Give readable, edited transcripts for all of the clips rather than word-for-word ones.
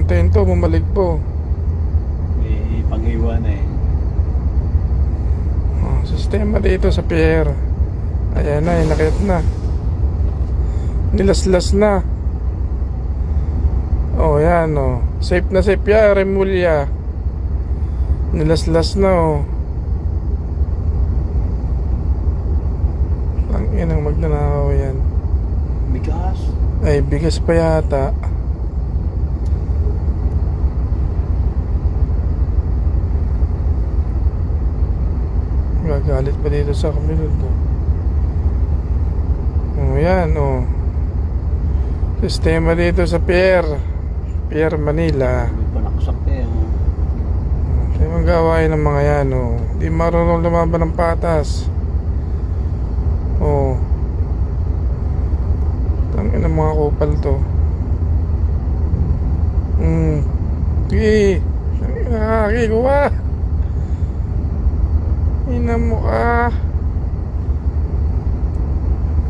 Antayin to, bumalik po. May pang-iwan eh. Sistema dito sa pier. Ayan na, inakit na. Nilaslas na. Yan safe na safe ya, Remulla. Nilaslas na Ang inang magnanakaw yan. Bigas. Ay, bigas pa yata. Gagalit pa dito sa kamilod yan sistema dito sa Pier Manila. May panaksak eh. Kaya magawain ng mga yan di marunong lumaban ng patas. Tangin ng mga kupal to. Sige kuha. Ina mo ka.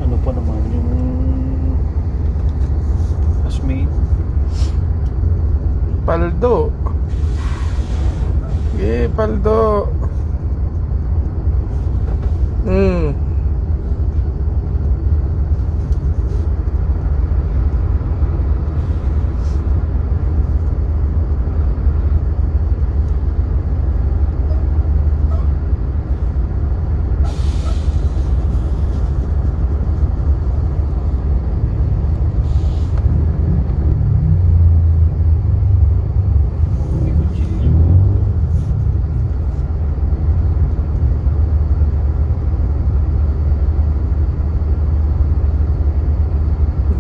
Ano pa naman yung classmate? Paldo. Sige, Paldo.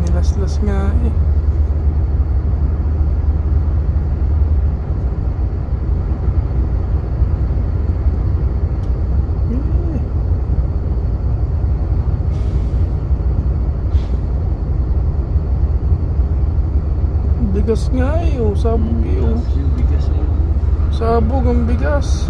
Nilaslas nga bigas nga sabog Yung bigas eh. sabog ang bigas.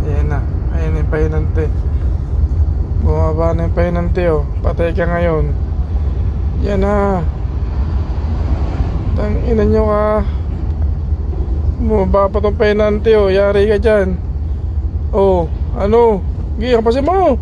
Ayan yung pahinante. Bumaba na yung pahinante patay ka ngayon. Yan tangina nyo ka. Bumaba pa tong pahinante yari ka dyan. Ano? Gigi, pasin mo.